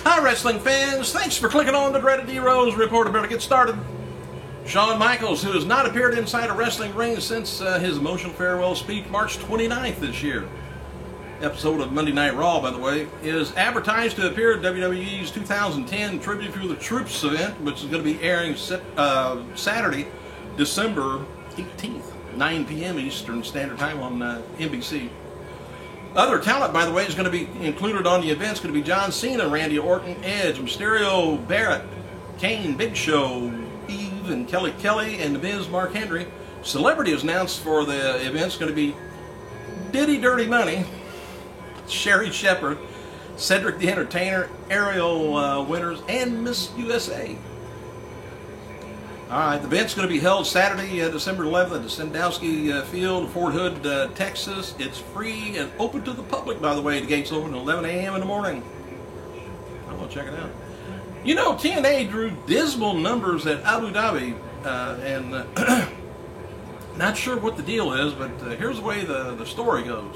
Hi, wrestling fans. Thanks for clicking on the dreaded D-Rose Report. About to get started. Shawn Michaels, who has not appeared inside a wrestling ring since his emotional farewell speech March 29th this year. Episode of Monday Night Raw, by the way, is advertised to appear at WWE's 2010 Tribute to the Troops event, which is going to be airing Saturday, December 18th, 9 p.m. Eastern Standard Time on NBC. Other talent, by the way, is going to be included on the event. It's going to be John Cena, Randy Orton, Edge, Mysterio, Barrett, Kane, Big Show, Eve, and Kelly Kelly, and The Miz, Mark Henry. Celebrities announced for the event is going to be Diddy Dirty Money, Sherry Shepherd, Cedric the Entertainer, Ariel Winters, and Miss USA. Alright, the event's going to be held Saturday, December 11th at the Sandowski Field, Fort Hood, Texas. It's free and open to the public, by the way. The gates open at 11 a.m. in the morning. I'm going to check it out. You know, TNA drew dismal numbers at Abu Dhabi, and not sure what the deal is, but here's the way the story goes.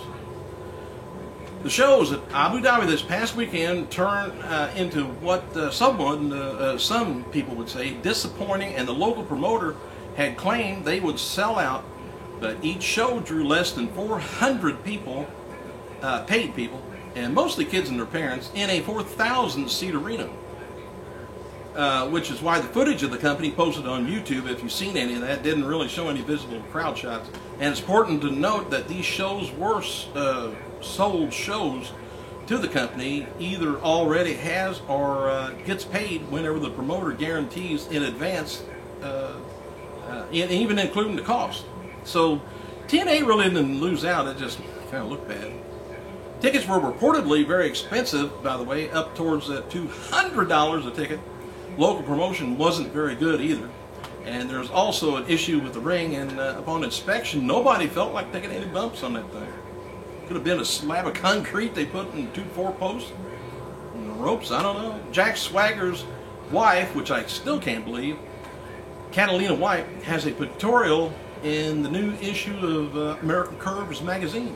The shows at Abu Dhabi this past weekend turned into what some people would say, disappointing, and the local promoter had claimed they would sell out, but each show drew less than 400 people, paid people, and mostly kids and their parents, in a 4,000-seat arena. Which is why the footage of the company posted on YouTube, if you've seen any of that, didn't really show any visible crowd shots. And it's important to note that these shows were sold shows to the company, either already has or gets paid whenever the promoter guarantees in advance, even including the cost. So TNA really didn't lose out, it just kind of looked bad. Tickets were reportedly very expensive, by the way, up towards $200 a ticket. Local promotion wasn't very good either. And there's also an issue with the ring, and upon inspection, nobody felt like taking any bumps on that thing. Could have been a slab of concrete they put in 2 4-posts. And the ropes, I don't know. Jack Swagger's wife, which I still can't believe, Catalina White, has a pictorial in the new issue of American Curves magazine.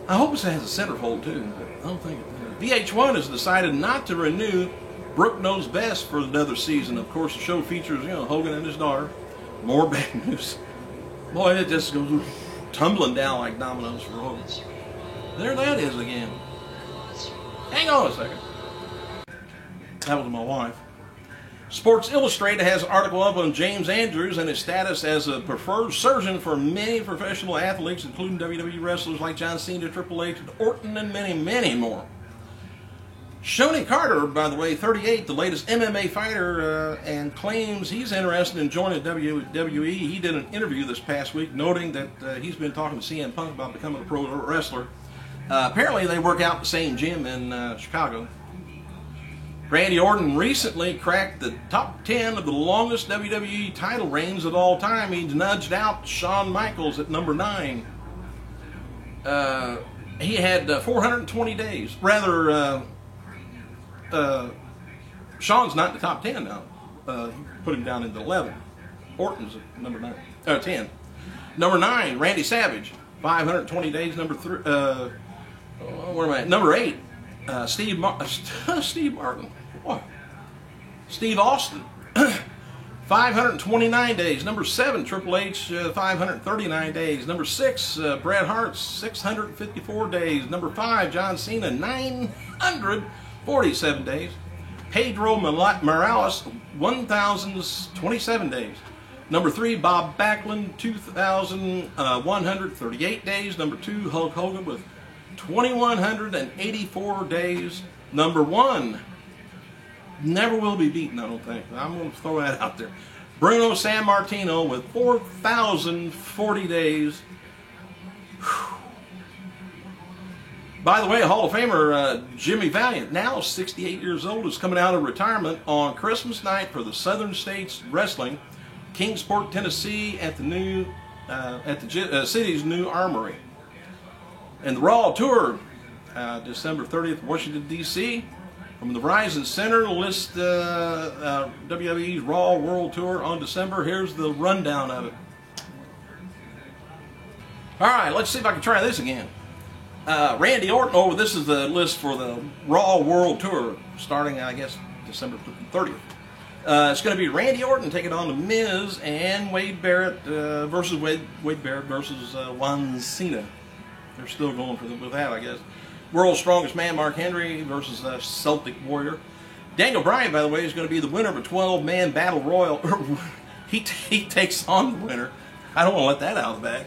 I hope it has a centerfold too, but I don't think it does. VH1 has decided not to renew Brooke Knows Best for another season. Of course, the show features, Hogan and his daughter. More bad news. Boy, it just goes tumbling down like dominoes for Hogan. There that is again. Hang on a second. That was my wife. Sports Illustrated has an article up on James Andrews and his status as a preferred surgeon for many professional athletes, including WWE wrestlers like John Cena, Triple H, Orton, and many, many more. Shoney Carter, by the way, 38, the latest MMA fighter, and claims he's interested in joining WWE. He did an interview this past week noting that he's been talking to CM Punk about becoming a pro wrestler. Apparently they work out in the same gym in Chicago. Randy Orton recently cracked the top 10 of the longest WWE title reigns of all time. He nudged out Shawn Michaels at number 9. He had 420 days. Rather, Shawn's not in the top 10 now. Put him down into 11. Orton's at number 10. Number 9, Randy Savage, 520 days. Number 3, where am I at? Number 8, Steve Martin. What? Steve Austin, 529 days. Number 7, Triple H, 539 days. Number 6, Bret Hart, 654 days. Number 5, John Cena, 947 days. Pedro Morales, 1,027 days. Number 3, Bob Backlund, 2,138 days. Number 2, Hulk Hogan with 2,184 days. Number 1, never will be beaten, I don't think. I'm going to throw that out there. Bruno Sammartino with 4,040 days. Whew. By the way, Hall of Famer Jimmy Valiant, now 68 years old, is coming out of retirement on Christmas night for the Southern States Wrestling, Kingsport, Tennessee, at the city's new armory. And the Raw Tour, December 30th, Washington, D.C. From the Verizon Center, list WWE's Raw World Tour on December. Here's the rundown of it. All right, let's see if I can try this again. Randy Orton, oh, this is the list for the Raw World Tour, starting, I guess, December 30th. It's going to be Randy Orton taking on The Miz and Wade Barrett versus Wade Barrett versus Juan Cena. They're still going with that, I guess. World's Strongest Man, Mark Henry versus Celtic Warrior. Daniel Bryan, by the way, is going to be the winner of a 12-man battle royal. he takes on the winner. I don't want to let that out of the bag.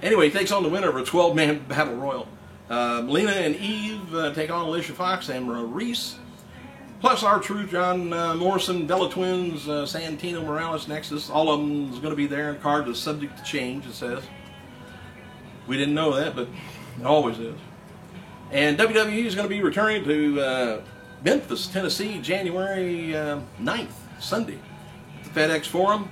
Anyway, he takes on the winner of a 12-man battle royal. Lena and Eve take on Alicia Fox and Maurice. Plus R-Truth, John Morrison, Bella Twins, Santino Morales, Nexus. All of them is going to be there. And card is subject to change, it says. We didn't know that, but it always is. And WWE is going to be returning to Memphis, Tennessee, January 9th, Sunday, at the FedEx Forum.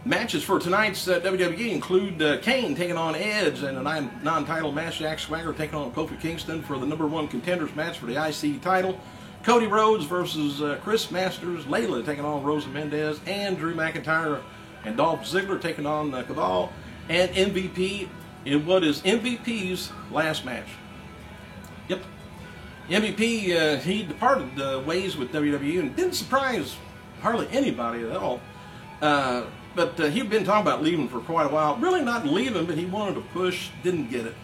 Matches for tonight's WWE include Kane taking on Edge in a non-title match. Jack Swagger taking on Kofi Kingston for the #1 contenders match for the IC title. Cody Rhodes versus Chris Masters. Layla taking on Rosa Mendez. And Drew McIntyre and Dolph Ziggler taking on Cabal. And MVP in what is MVP's last match. Yep. MVP, he departed ways with WWE and didn't surprise hardly anybody at all. But he'd been talking about leaving for quite a while. Really not leaving, but he wanted to push, didn't get it.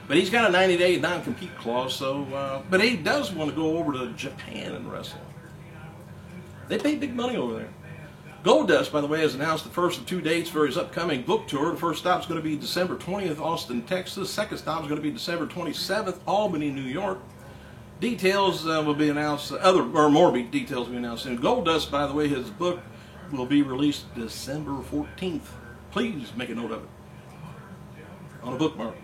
But he's got a 90-day non-compete clause, so... but he does want to go over to Japan and wrestle. They pay big money over there. Goldust, by the way, has announced the first of 2 dates for his upcoming book tour. The first stop is going to be December 20th, Austin, Texas. Second stop is going to be December 27th, Albany, New York. Details will be announced, more details will be announced soon. Goldust, by the way, his book will be released December 14th. Please make a note of it on a bookmark.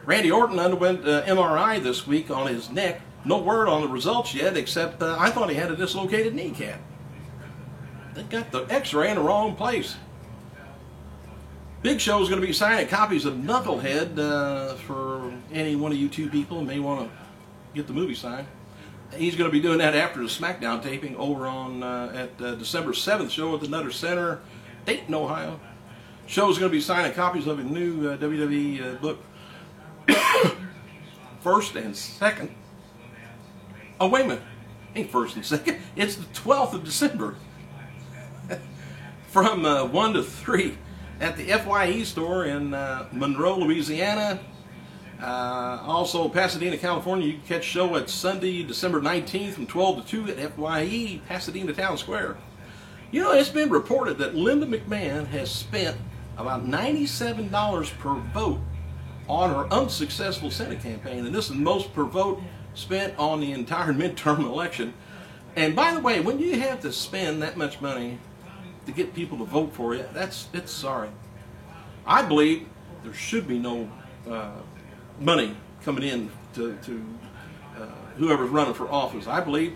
Randy Orton underwent MRI this week on his neck. No word on the results yet, except I thought he had a dislocated kneecap. They got the x-ray in the wrong place. Big Show is going to be signing copies of Knucklehead for any one of you two people who may want to get the movie signed. He's going to be doing that after the SmackDown taping over on at December 7th show at the Nutter Center, Dayton, Ohio. Show is going to be signing copies of a new WWE book. First and second. Oh, wait a minute. Ain't first and second. It's the 12th of December. From 1 to 3 at the FYE store in Monroe, Louisiana. Also, Pasadena, California, you can catch show at Sunday, December 19th from 12 to 2 at FYE, Pasadena Town Square. You know, it's been reported that Linda McMahon has spent about $97 per vote on her unsuccessful Senate campaign, and this is the most per vote spent on the entire midterm election. And by the way, when you have to spend that much money to get people to vote for you, it's sorry. I believe there should be no money coming in to whoever's running for office. I believe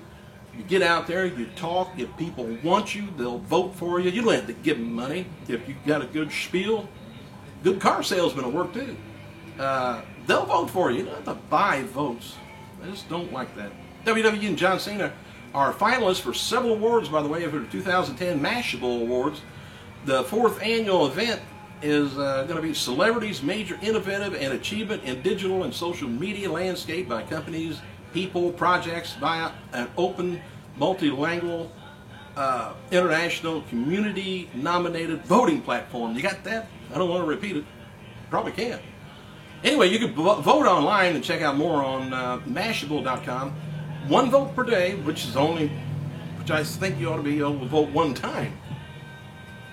you get out there, you talk, if people want you, they'll vote for you. You don't have to give them money. If you've got a good spiel, good car salesman will work too. They'll vote for you. You don't have to buy votes. I just don't like that. WWE and John Cena are finalists for several awards, by the way, for the 2010 Mashable Awards. The 4th annual event is going to be Celebrities Major Innovative and Achievement in Digital and Social Media Landscape by companies, people, projects via an open, multilingual, international, community-nominated voting platform. You got that? I don't want to repeat it. Probably can't. Anyway, you can vote online and check out more on Mashable.com. 1 vote per day, which I think you ought to be able to vote 1 time.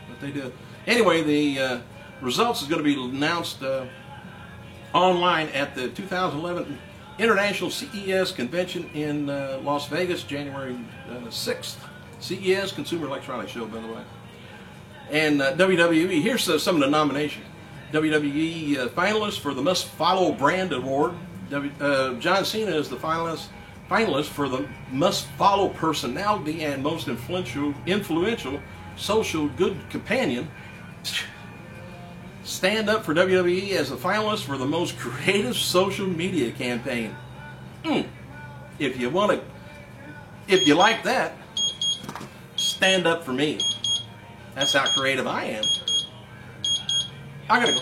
But they did. Anyway, the results is going to be announced online at the 2011 International CES Convention in Las Vegas, January 6th. CES, Consumer Electronics Show, by the way. And WWE, here's some of the nominations. WWE finalist for the Must Follow Brand Award. John Cena is the finalist for the Must Follow Personality and Most Influential Social Good Companion. Stand Up for WWE as a finalist for the Most Creative Social Media Campaign. If you like that, stand up for me. That's how creative I am. I gotta go.